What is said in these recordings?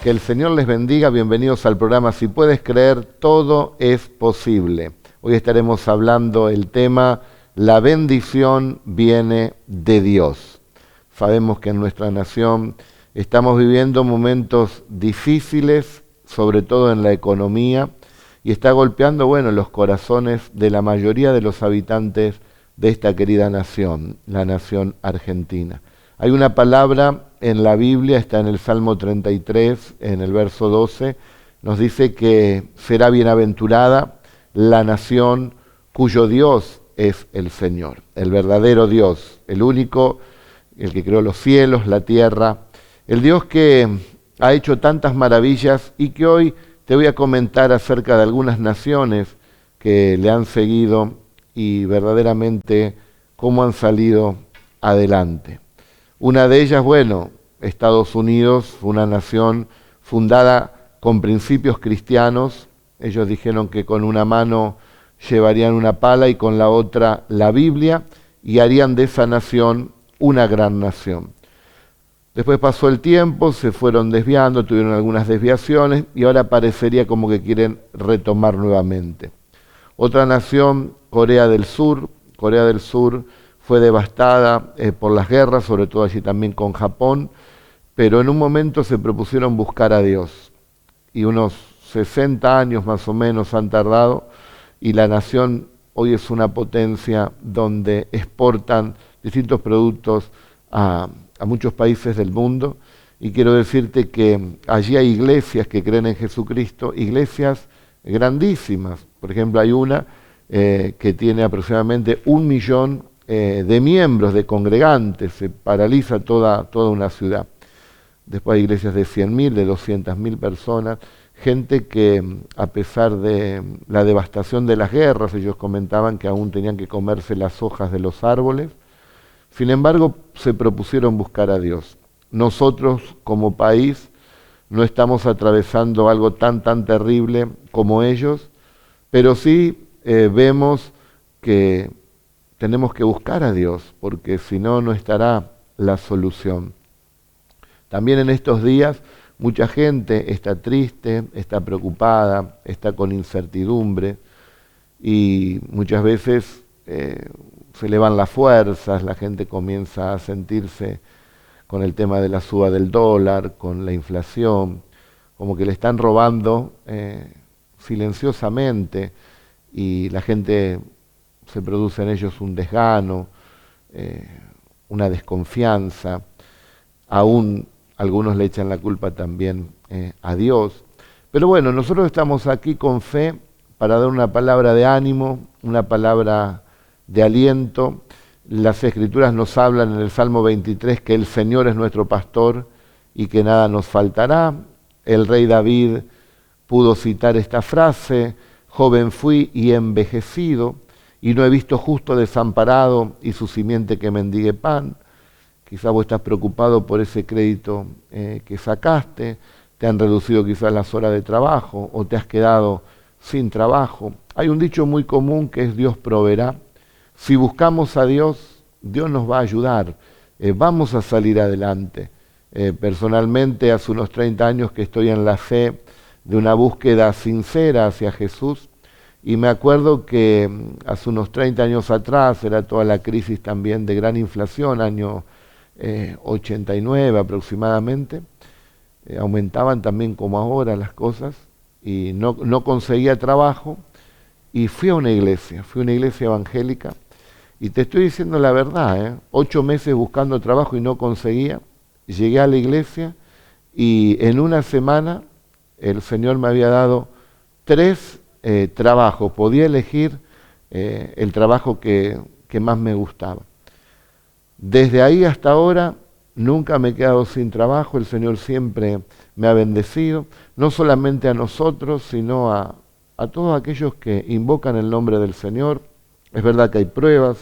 Que el Señor les bendiga, bienvenidos al programa Si Puedes Creer, Todo es Posible. Hoy estaremos hablando el tema La bendición viene de Dios. Sabemos que en nuestra nación estamos viviendo momentos difíciles, sobre todo en la economía, y está golpeando, los corazones de la mayoría de los habitantes de esta querida nación, la nación argentina. Hay una palabra en la Biblia, está en el Salmo 33, en el verso 12, nos dice que será bienaventurada la nación cuyo Dios es el Señor, el verdadero Dios, el único, el que creó los cielos, la tierra, el Dios que ha hecho tantas maravillas y que hoy te voy a comentar acerca de algunas naciones que le han seguido y verdaderamente cómo han salido adelante. Una de ellas, Estados Unidos fue una nación fundada con principios cristianos. Ellos dijeron que con una mano llevarían una pala y con la otra la Biblia y harían de esa nación una gran nación. Después pasó el tiempo, se fueron desviando, tuvieron algunas desviaciones y ahora parecería como que quieren retomar nuevamente. Otra nación, Corea del Sur fue devastada por las guerras, sobre todo allí también con Japón, pero en un momento se propusieron buscar a Dios. Y unos 60 años más o menos han tardado, y la nación hoy es una potencia donde exportan distintos productos a muchos países del mundo. Y quiero decirte que allí hay iglesias que creen en Jesucristo, iglesias grandísimas. Por ejemplo, hay una que tiene aproximadamente 1 millón de miembros, de congregantes, se paraliza toda una ciudad. Después hay iglesias de 100.000, de 200.000 personas, gente que a pesar de la devastación de las guerras, ellos comentaban que aún tenían que comerse las hojas de los árboles, sin embargo se propusieron buscar a Dios. Nosotros como país no estamos atravesando algo tan terrible como ellos, pero sí vemos que tenemos que buscar a Dios, porque si no, no estará la solución. También en estos días mucha gente está triste, está preocupada, está con incertidumbre y muchas veces se le van las fuerzas, la gente comienza a sentirse con el tema de la suba del dólar, con la inflación, como que le están robando silenciosamente y la gente se produce en ellos un desgano, una desconfianza, aún algunos le echan la culpa también a Dios. Pero nosotros estamos aquí con fe para dar una palabra de ánimo, una palabra de aliento. Las Escrituras nos hablan en el Salmo 23 que el Señor es nuestro pastor y que nada nos faltará. El rey David pudo citar esta frase: joven fui y envejecido, y no he visto justo desamparado y su simiente que mendigue pan. Quizás vos estás preocupado por ese crédito que sacaste, te han reducido quizás las horas de trabajo o te has quedado sin trabajo. Hay un dicho muy común que es Dios proveerá. Si buscamos a Dios, Dios nos va a ayudar, vamos a salir adelante. Personalmente, hace unos 30 años que estoy en la fe de una búsqueda sincera hacia Jesús, y me acuerdo que hace unos 30 años atrás era toda la crisis también de gran inflación, año 89 aproximadamente, aumentaban también como ahora las cosas, y no conseguía trabajo, y fui a una iglesia evangélica, y te estoy diciendo la verdad, 8 meses buscando trabajo y no conseguía, llegué a la iglesia, y en una semana el Señor me había dado 3 trabajos, podía elegir el trabajo que más me gustaba. Desde ahí hasta ahora nunca me he quedado sin trabajo, el Señor siempre me ha bendecido, no solamente a nosotros, sino a todos aquellos que invocan el nombre del Señor. Es verdad que hay pruebas,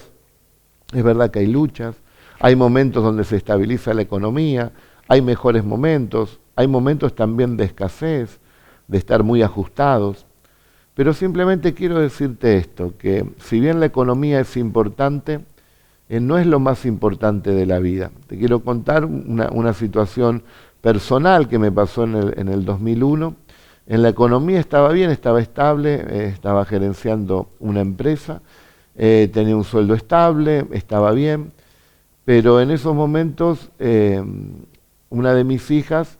es verdad que hay luchas, hay momentos donde se estabiliza la economía, hay mejores momentos, hay momentos también de escasez, de estar muy ajustados. Pero simplemente quiero decirte esto, que si bien la economía es importante, no es lo más importante de la vida. Te quiero contar una situación personal que me pasó en el 2001. En la economía estaba bien, estaba estable, estaba gerenciando una empresa, tenía un sueldo estable, estaba bien, pero en esos momentos una de mis hijas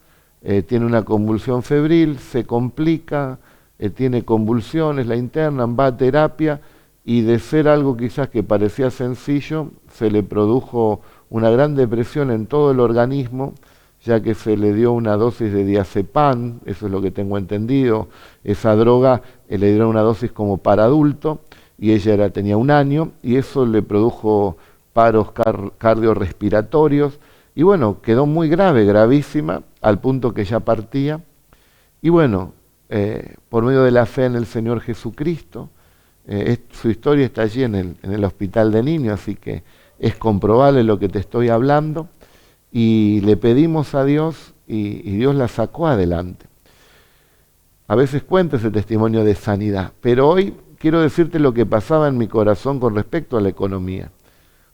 tiene una convulsión febril, se complica, tiene convulsiones, la internan, va a terapia y de ser algo quizás que parecía sencillo, se le produjo una gran depresión en todo el organismo, ya que se le dio una dosis de diazepam, eso es lo que tengo entendido. Esa droga le dieron una dosis como para adulto y ella tenía 1 año y eso le produjo paros cardiorrespiratorios y bueno, quedó muy grave, gravísima, al punto que ya partía. Y bueno, por medio de la fe en el Señor Jesucristo, su historia está allí en el hospital de niños, así que es comprobable lo que te estoy hablando. Y le pedimos a Dios y Dios la sacó adelante. A veces cuento ese testimonio de sanidad, pero hoy quiero decirte lo que pasaba en mi corazón con respecto a la economía.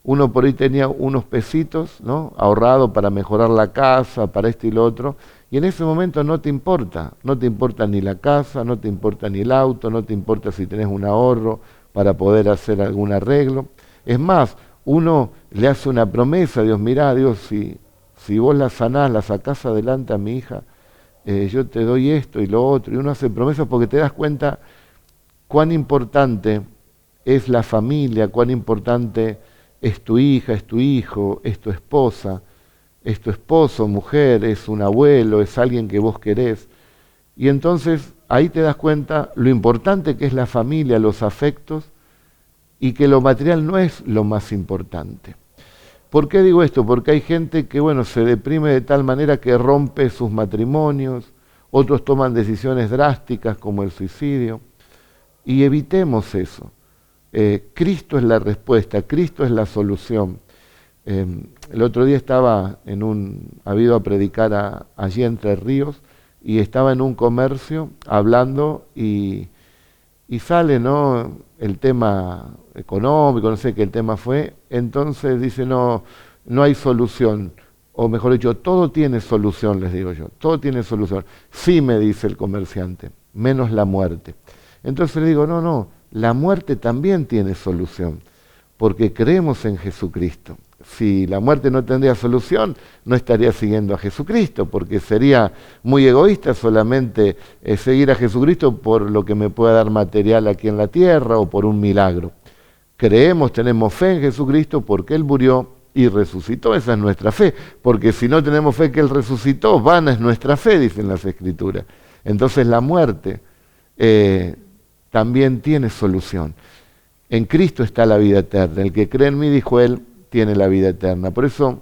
Uno por ahí tenía unos pesitos, ¿no?, ahorrado para mejorar la casa, para esto y lo otro, y en ese momento no te importa ni la casa, no te importa ni el auto, no te importa si tenés un ahorro para poder hacer algún arreglo. Es más, uno le hace una promesa a Dios, mirá, Dios, si vos la sanás, la sacás adelante a mi hija, yo te doy esto y lo otro. Y uno hace promesas porque te das cuenta cuán importante es la familia, cuán importante es tu hija, es tu hijo, es tu esposa, es tu esposo, mujer, es un abuelo, es alguien que vos querés. Y entonces ahí te das cuenta lo importante que es la familia, los afectos, y que lo material no es lo más importante. ¿Por qué digo esto? Porque hay gente que, bueno, se deprime de tal manera que rompe sus matrimonios, otros toman decisiones drásticas como el suicidio, y evitemos eso. Cristo es la respuesta, Cristo es la solución. El otro día había ido a predicar allí Entre Ríos, y estaba en un comercio hablando y sale, ¿no?, el tema económico, no sé qué el tema fue, entonces dice, no hay solución, o mejor dicho, todo tiene solución, les digo yo, todo tiene solución. Sí, me dice el comerciante, menos la muerte. Entonces le digo, no, la muerte también tiene solución, porque creemos en Jesucristo. Si la muerte no tendría solución, no estaría siguiendo a Jesucristo, porque sería muy egoísta solamente seguir a Jesucristo por lo que me pueda dar material aquí en la tierra o por un milagro. Creemos, tenemos fe en Jesucristo porque Él murió y resucitó. Esa es nuestra fe, porque si no tenemos fe que Él resucitó, vana es nuestra fe, dicen las Escrituras. Entonces la muerte también tiene solución. En Cristo está la vida eterna. El que cree en mí, dijo Él, tiene la vida eterna. Por eso,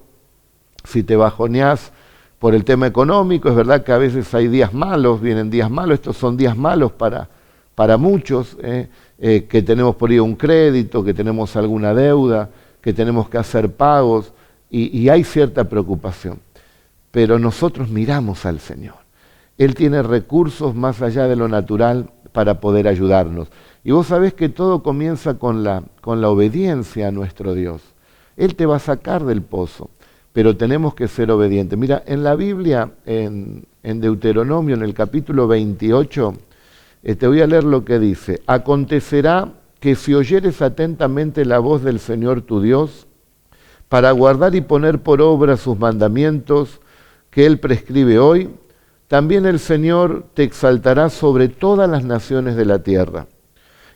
si te bajoneás por el tema económico, es verdad que a veces hay días malos, vienen días malos, estos son días malos para muchos, que tenemos por ahí un crédito, que tenemos alguna deuda, que tenemos que hacer pagos, y hay cierta preocupación. Pero nosotros miramos al Señor. Él tiene recursos más allá de lo natural para poder ayudarnos. Y vos sabés que todo comienza con la obediencia a nuestro Dios. Él te va a sacar del pozo, pero tenemos que ser obedientes. Mira, en la Biblia, en Deuteronomio, en el capítulo 28, te voy a leer lo que dice. Acontecerá que si oyeres atentamente la voz del Señor tu Dios, para guardar y poner por obra sus mandamientos que Él prescribe hoy, también el Señor te exaltará sobre todas las naciones de la tierra,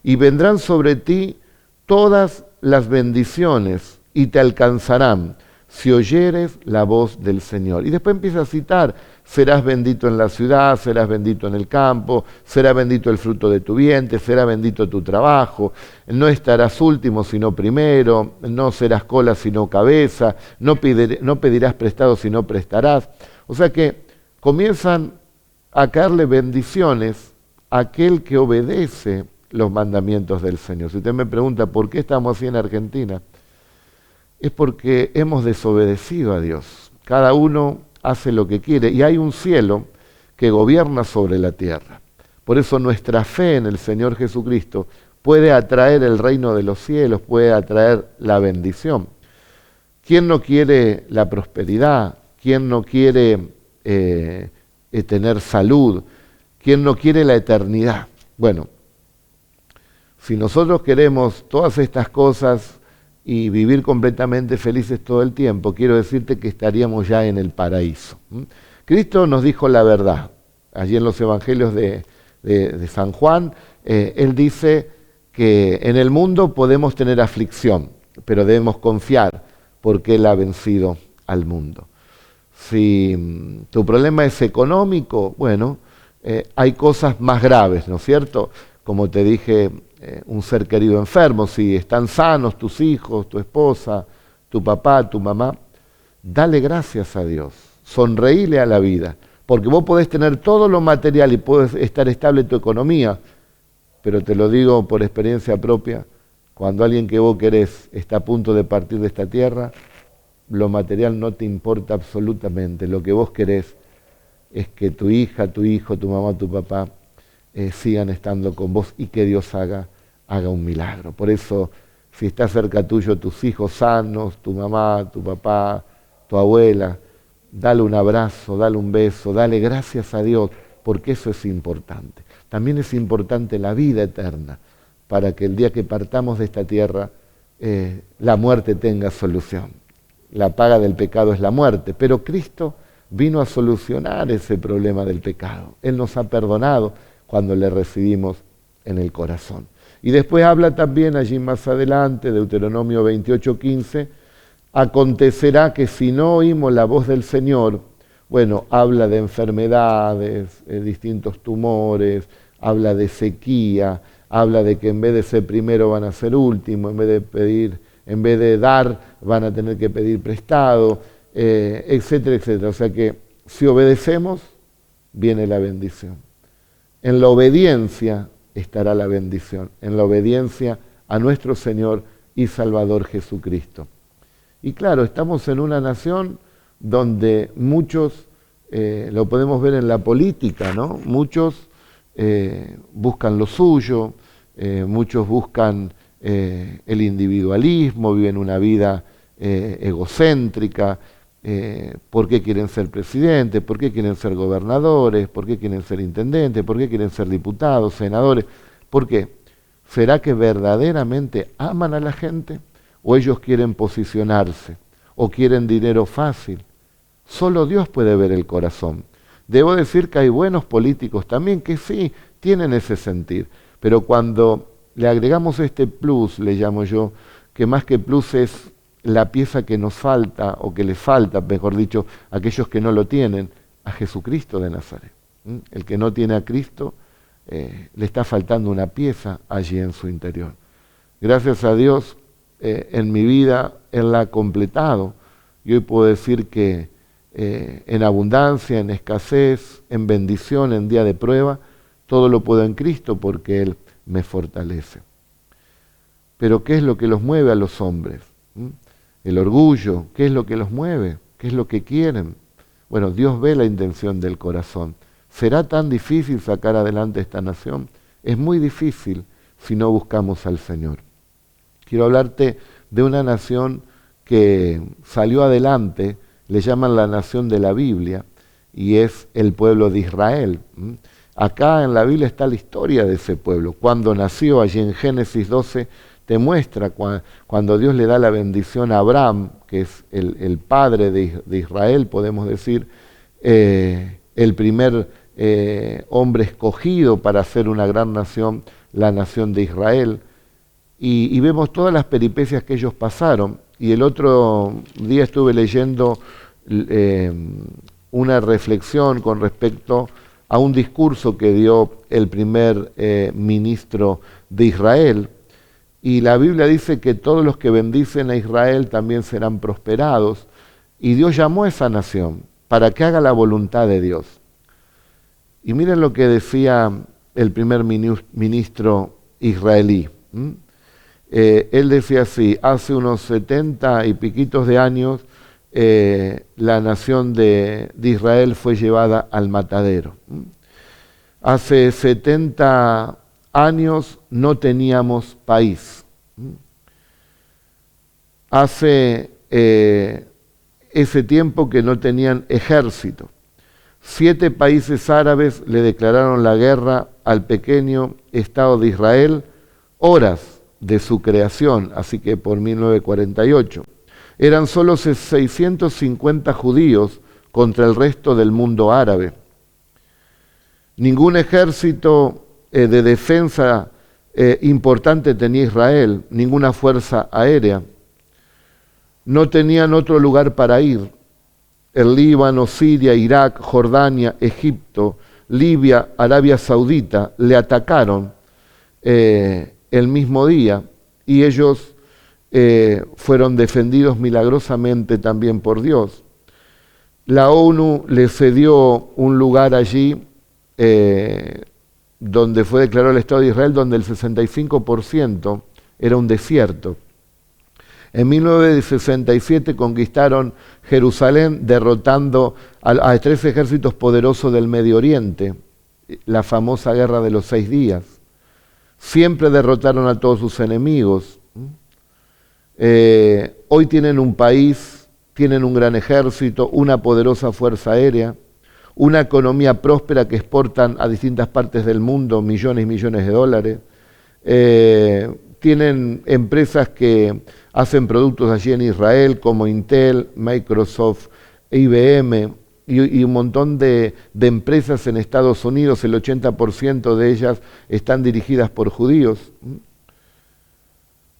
y vendrán sobre ti todas las bendiciones, y te alcanzarán si oyeres la voz del Señor. Y después empieza a citar, serás bendito en la ciudad, serás bendito en el campo, será bendito el fruto de tu vientre, será bendito tu trabajo, no estarás último sino primero, no serás cola sino cabeza, no pedirás prestado sino prestarás. O sea que comienzan a caerle bendiciones a aquel que obedece los mandamientos del Señor. Si usted me pregunta por qué estamos así en Argentina, es porque hemos desobedecido a Dios. Cada uno hace lo que quiere y hay un cielo que gobierna sobre la tierra. Por eso nuestra fe en el Señor Jesucristo puede atraer el reino de los cielos, puede atraer la bendición. ¿Quién no quiere la prosperidad? ¿Quién no quiere tener salud? ¿Quién no quiere la eternidad? Bueno, si nosotros queremos todas estas cosas y vivir completamente felices todo el tiempo, quiero decirte que estaríamos ya en el paraíso. Cristo nos dijo la verdad. Allí en los evangelios de San Juan, Él dice que en el mundo podemos tener aflicción, pero debemos confiar porque Él ha vencido al mundo. Si tu problema es económico, bueno, hay cosas más graves, ¿no es cierto? Como te dije, un ser querido enfermo, si están sanos tus hijos, tu esposa, tu papá, tu mamá, dale gracias a Dios, sonreíle a la vida, porque vos podés tener todo lo material y podés estar estable tu economía, pero te lo digo por experiencia propia, cuando alguien que vos querés está a punto de partir de esta tierra, lo material no te importa absolutamente, lo que vos querés es que tu hija, tu hijo, tu mamá, tu papá sigan estando con vos y que Dios haga un milagro. Por eso, si está cerca tuyo tus hijos sanos, tu mamá, tu papá, tu abuela, dale un abrazo, dale un beso, dale gracias a Dios, porque eso es importante. También es importante la vida eterna, para que el día que partamos de esta tierra, la muerte tenga solución. La paga del pecado es la muerte, pero Cristo vino a solucionar ese problema del pecado. Él nos ha perdonado cuando le recibimos en el corazón. Y después habla también allí más adelante, Deuteronomio 28:15, acontecerá que si no oímos la voz del Señor, bueno, habla de enfermedades, distintos tumores, habla de sequía, habla de que en vez de ser primero van a ser último, en vez de dar van a tener que pedir prestado, etcétera, etcétera. O sea que si obedecemos, viene la bendición. En la obediencia estará la bendición, en la obediencia a nuestro Señor y Salvador Jesucristo. Y claro, estamos en una nación donde muchos, lo podemos ver en la política, ¿no? Muchos buscan lo suyo, muchos buscan el individualismo, viven una vida egocéntrica. ¿Por qué quieren ser presidentes? ¿Por qué quieren ser gobernadores? ¿Por qué quieren ser intendentes? ¿Por qué quieren ser diputados, senadores? ¿Por qué? ¿Será que verdaderamente aman a la gente? ¿O ellos quieren posicionarse? ¿O quieren dinero fácil? Solo Dios puede ver el corazón. Debo decir que hay buenos políticos también que sí tienen ese sentir, pero cuando le agregamos este plus, le llamo yo, que más que plus es la pieza que nos falta, o que les falta, mejor dicho, a aquellos que no lo tienen, a Jesucristo de Nazaret. El que no tiene a Cristo, le está faltando una pieza allí en su interior. Gracias a Dios, en mi vida, Él la ha completado. Y hoy puedo decir que en abundancia, en escasez, en bendición, en día de prueba, todo lo puedo en Cristo porque Él me fortalece. Pero ¿qué es lo que los mueve a los hombres? El orgullo, ¿qué es lo que los mueve? ¿Qué es lo que quieren? Bueno, Dios ve la intención del corazón. ¿Será tan difícil sacar adelante esta nación? Es muy difícil si no buscamos al Señor. Quiero hablarte de una nación que salió adelante, le llaman la nación de la Biblia, y es el pueblo de Israel. Acá en la Biblia está la historia de ese pueblo. Cuando nació, allí en Génesis 12, te muestra cuando Dios le da la bendición a Abraham, que es el padre de Israel, podemos decir, el primer hombre escogido para hacer una gran nación, la nación de Israel. Y vemos todas las peripecias que ellos pasaron. Y el otro día estuve leyendo una reflexión con respecto a un discurso que dio el primer ministro de Israel. Y la Biblia dice que todos los que bendicen a Israel también serán prosperados. Y Dios llamó a esa nación para que haga la voluntad de Dios. Y miren lo que decía el primer ministro israelí. Él decía así: hace unos 70 y piquitos de años, la nación de Israel fue llevada al matadero. Hace 70 años no teníamos país. Hace ese tiempo que no tenían ejército. 7 países árabes le declararon la guerra al pequeño Estado de Israel horas de su creación, así que por 1948. Eran solo 650 judíos contra el resto del mundo árabe. Ningún ejército de defensa importante tenía Israel, ninguna fuerza aérea. No tenían otro lugar para ir. El Líbano, Siria, Irak, Jordania, Egipto, Libia, Arabia Saudita le atacaron el mismo día y ellos fueron defendidos milagrosamente también por Dios. La ONU les cedió un lugar allí donde fue declarado el Estado de Israel, donde el 65% era un desierto. En 1967 conquistaron Jerusalén derrotando a 3 ejércitos poderosos del Medio Oriente, la famosa Guerra de los 6 días. Siempre derrotaron a todos sus enemigos. Hoy tienen un país, tienen un gran ejército, una poderosa fuerza aérea, una economía próspera que exportan a distintas partes del mundo millones y millones de dólares. Tienen empresas que hacen productos allí en Israel como Intel, Microsoft, IBM y un montón de empresas en Estados Unidos. El 80% de ellas están dirigidas por judíos.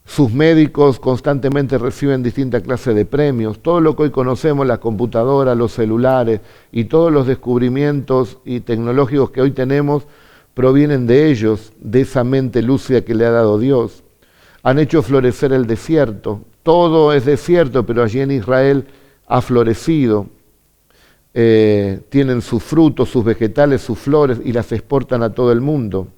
Sus médicos constantemente reciben distintas clases de premios. Todo lo que hoy conocemos, las computadoras, los celulares y todos los descubrimientos y tecnológicos que hoy tenemos provienen de ellos, de esa mente lúcida que le ha dado Dios. Han hecho florecer el desierto. Todo es desierto, pero allí en Israel ha florecido. Tienen sus frutos, sus vegetales, sus flores y las exportan a todo el mundo.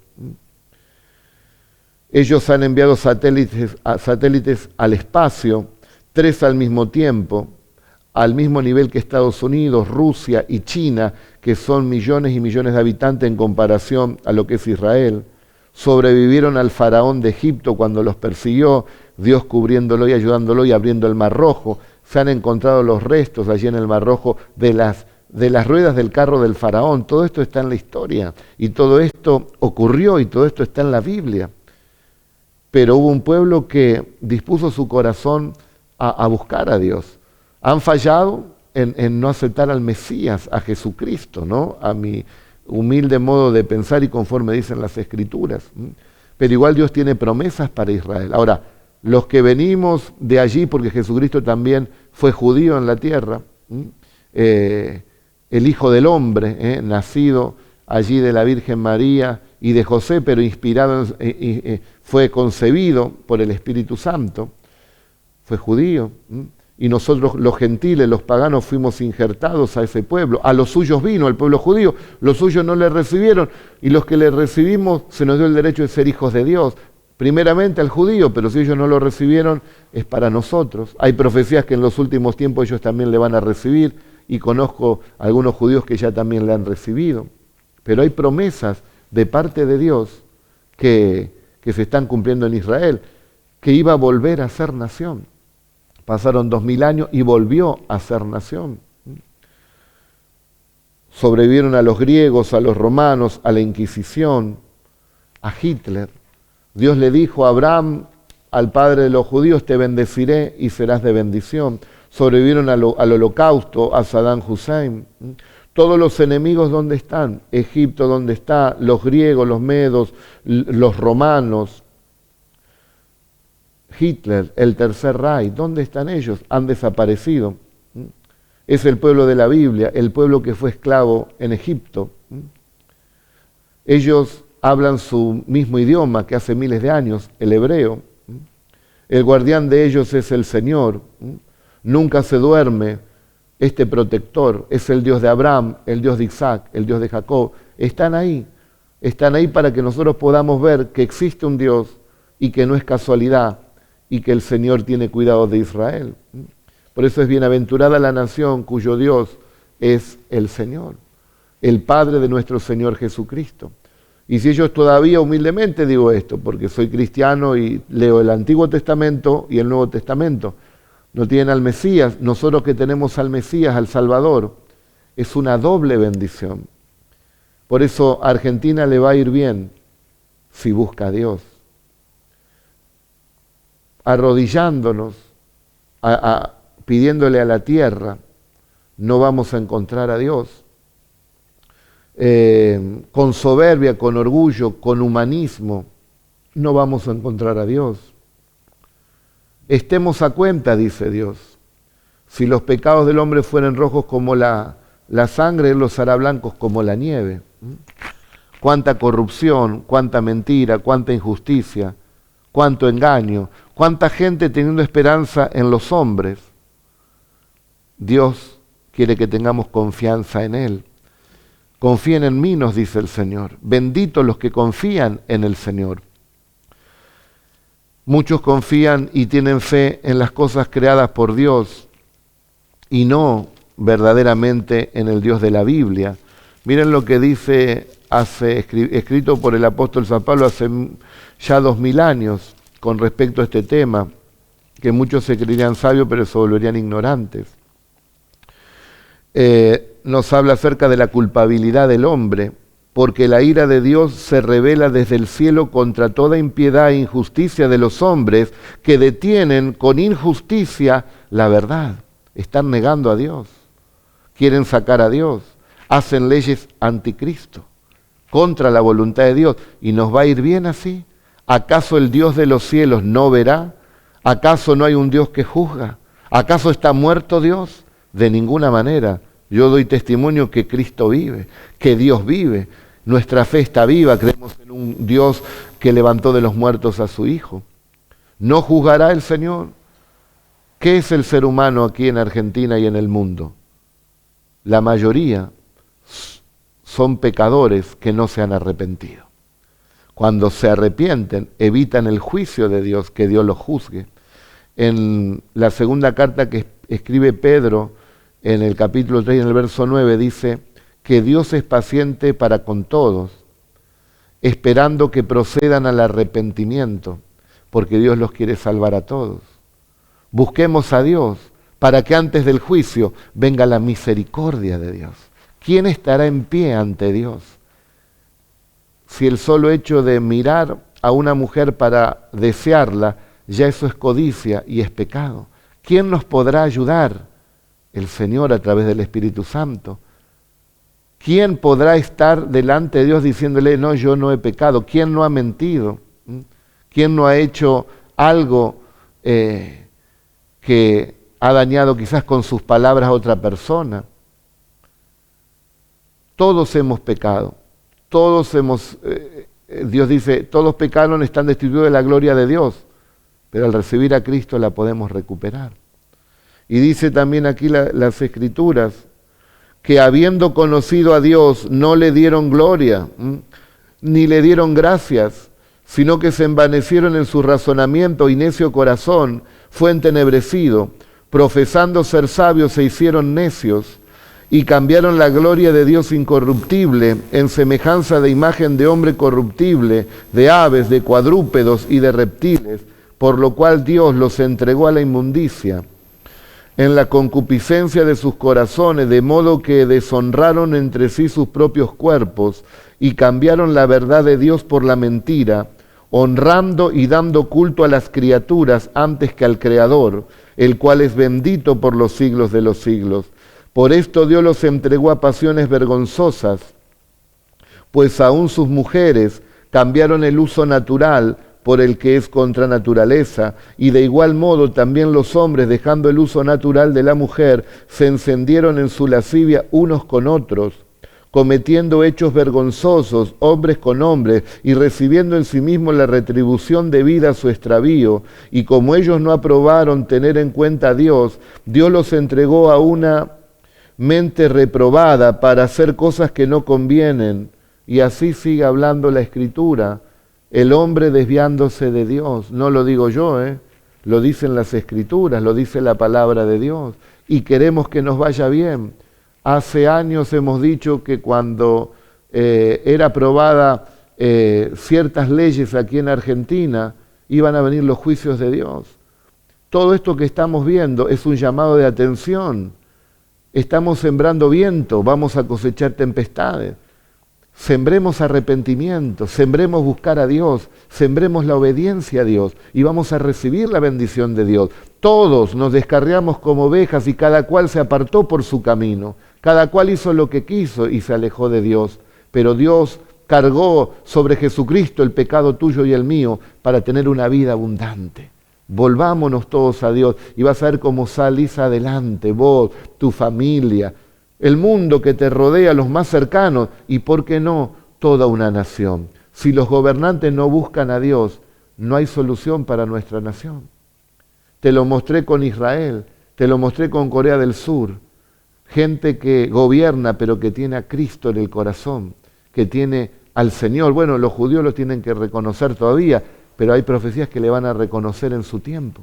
Ellos han enviado satélites al espacio, 3 al mismo tiempo, al mismo nivel que Estados Unidos, Rusia y China, que son millones y millones de habitantes en comparación a lo que es Israel. Sobrevivieron al faraón de Egipto cuando los persiguió, Dios cubriéndolo y ayudándolo y abriendo el Mar Rojo. Se han encontrado los restos allí en el Mar Rojo de las ruedas del carro del faraón. Todo esto está en la historia y todo esto ocurrió y todo esto está en la Biblia. Pero hubo un pueblo que dispuso su corazón a buscar a Dios. Han fallado en no aceptar al Mesías, a Jesucristo, ¿no? A mi humilde modo de pensar y conforme dicen las Escrituras. Pero igual Dios tiene promesas para Israel. Ahora, los que venimos de allí, porque Jesucristo también fue judío en la tierra, el Hijo del Hombre, nacido allí de la Virgen María y de José, pero inspirado, fue concebido por el Espíritu Santo, fue judío. Y nosotros los gentiles, los paganos, fuimos injertados a ese pueblo. A los suyos vino, el pueblo judío, los suyos no le recibieron, y los que le recibimos se nos dio el derecho de ser hijos de Dios. Primeramente al judío, pero si ellos no lo recibieron, es para nosotros. Hay profecías que en los últimos tiempos ellos también le van a recibir, y conozco algunos judíos que ya también le han recibido. Pero hay promesas de parte de Dios que se están cumpliendo en Israel, que iba a volver a ser nación. Pasaron 2000 años y volvió a ser nación. Sobrevivieron a los griegos, a los romanos, a la Inquisición, a Hitler. Dios le dijo a Abraham, al padre de los judíos, te bendeciré y serás de bendición. Sobrevivieron al holocausto, a Saddam Hussein. Todos los enemigos, ¿dónde están? Egipto, ¿dónde está? Los griegos, los medos, los romanos. Hitler, el Tercer Reich, ¿dónde están ellos? Han desaparecido. Es el pueblo de la Biblia, el pueblo que fue esclavo en Egipto. Ellos hablan su mismo idioma que hace miles de años, el hebreo. El guardián de ellos es el Señor. Nunca se duerme este protector. Es el Dios de Abraham, el Dios de Isaac, el Dios de Jacob. Están ahí para que nosotros podamos ver que existe un Dios y que no es casualidad, y que el Señor tiene cuidado de Israel. Por eso es bienaventurada la nación cuyo Dios es el Señor, el Padre de nuestro Señor Jesucristo. Y si ellos todavía humildemente digo esto, porque soy cristiano y leo el Antiguo Testamento y el Nuevo Testamento, no tienen al Mesías, nosotros que tenemos al Mesías, al Salvador, es una doble bendición. Por eso a Argentina le va a ir bien si busca a Dios. Arrodillándonos, pidiéndole a la tierra, no vamos a encontrar a Dios. Con soberbia, con orgullo, con humanismo, no vamos a encontrar a Dios. Estemos a cuenta, dice Dios. Si los pecados del hombre fueren rojos como la sangre, Él los hará blancos como la nieve. Cuánta corrupción, cuánta mentira, cuánta injusticia, cuánto engaño, cuánta gente teniendo esperanza en los hombres. Dios quiere que tengamos confianza en Él. Confíen en mí, nos dice el Señor. Benditos los que confían en el Señor. Muchos confían y tienen fe en las cosas creadas por Dios y no verdaderamente en el Dios de la Biblia. Miren lo que dice, escrito por el apóstol San Pablo hace ya 2000 años con respecto a este tema, que muchos se creerían sabios pero se volverían ignorantes. Nos habla acerca de la culpabilidad del hombre, porque la ira de Dios se revela desde el cielo contra toda impiedad e injusticia de los hombres que detienen con injusticia la verdad. Están negando a Dios, quieren sacar a Dios, hacen leyes anticristo, contra la voluntad de Dios. ¿Y nos va a ir bien así? ¿Acaso el Dios de los cielos no verá? ¿Acaso no hay un Dios que juzga? ¿Acaso está muerto Dios? De ninguna manera. Yo doy testimonio que Cristo vive, que Dios vive. Nuestra fe está viva, creemos en un Dios que levantó de los muertos a su Hijo. ¿No juzgará el Señor? ¿Qué es el ser humano aquí en Argentina y en el mundo? La mayoría son pecadores que no se han arrepentido. Cuando se arrepienten, evitan el juicio de Dios, que Dios los juzgue. En la segunda carta que escribe Pedro, en el capítulo 3, en el verso 9, dice que Dios es paciente para con todos, esperando que procedan al arrepentimiento, porque Dios los quiere salvar a todos. Busquemos a Dios para que antes del juicio venga la misericordia de Dios. ¿Quién estará en pie ante Dios? Si el solo hecho de mirar a una mujer para desearla, ya eso es codicia y es pecado. ¿Quién nos podrá ayudar? El Señor a través del Espíritu Santo. ¿Quién podrá estar delante de Dios diciéndole, no, yo no he pecado? ¿Quién no ha mentido? ¿Quién no ha hecho algo que ha dañado quizás con sus palabras a otra persona? Todos hemos pecado. Todos hemos, Dios dice, todos pecaron, están destituidos de la gloria de Dios, pero al recibir a Cristo la podemos recuperar. Y dice también aquí las Escrituras, que habiendo conocido a Dios no le dieron gloria, ni le dieron gracias, sino que se envanecieron en su razonamiento y necio corazón fue entenebrecido, profesando ser sabios se hicieron necios, y cambiaron la gloria de Dios incorruptible en semejanza de imagen de hombre corruptible, de aves, de cuadrúpedos y de reptiles, por lo cual Dios los entregó a la inmundicia en la concupiscencia de sus corazones, de modo que deshonraron entre sí sus propios cuerpos y cambiaron la verdad de Dios por la mentira, honrando y dando culto a las criaturas antes que al Creador, el cual es bendito por los siglos de los siglos. Por esto Dios los entregó a pasiones vergonzosas, pues aún sus mujeres cambiaron el uso natural por el que es contra naturaleza, y de igual modo también los hombres, dejando el uso natural de la mujer, se encendieron en su lascivia unos con otros, cometiendo hechos vergonzosos, hombres con hombres, y recibiendo en sí mismos la retribución debida a su extravío. Y como ellos no aprobaron tener en cuenta a Dios, Dios los entregó a una mente reprobada para hacer cosas que no convienen. Y así sigue hablando la Escritura. El hombre desviándose de Dios, no lo digo yo, lo dicen las Escrituras, lo dice la palabra de Dios, y queremos que nos vaya bien. Hace años hemos dicho que cuando era aprobada ciertas leyes aquí en Argentina, iban a venir los juicios de Dios. Todo esto que estamos viendo es un llamado de atención. Estamos sembrando viento, vamos a cosechar tempestades. Sembremos arrepentimiento, sembremos buscar a Dios, sembremos la obediencia a Dios y vamos a recibir la bendición de Dios. Todos nos descarriamos como ovejas y cada cual se apartó por su camino. Cada cual hizo lo que quiso y se alejó de Dios. Pero Dios cargó sobre Jesucristo el pecado tuyo y el mío para tener una vida abundante. Volvámonos todos a Dios y vas a ver cómo salís adelante, vos, tu familia, el mundo que te rodea, los más cercanos y, ¿por qué no?, toda una nación. Si los gobernantes no buscan a Dios, no hay solución para nuestra nación. Te lo mostré con Israel, te lo mostré con Corea del Sur. Gente que gobierna pero que tiene a Cristo en el corazón, que tiene al Señor. Bueno, los judíos lo tienen que reconocer todavía, pero hay profecías que le van a reconocer en su tiempo.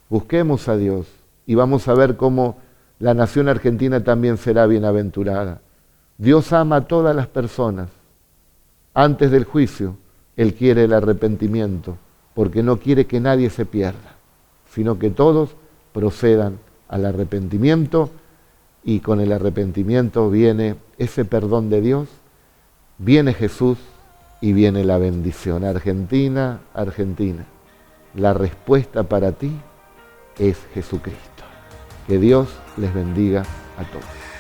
Busquemos a Dios y vamos a ver cómo la nación argentina también será bienaventurada. Dios ama a todas las personas. Antes del juicio, Él quiere el arrepentimiento, porque no quiere que nadie se pierda, sino que todos procedan al arrepentimiento, y con el arrepentimiento viene ese perdón de Dios, viene Jesús y viene la bendición. Argentina, Argentina, la respuesta para ti es Jesucristo. Que Dios les bendiga a todos.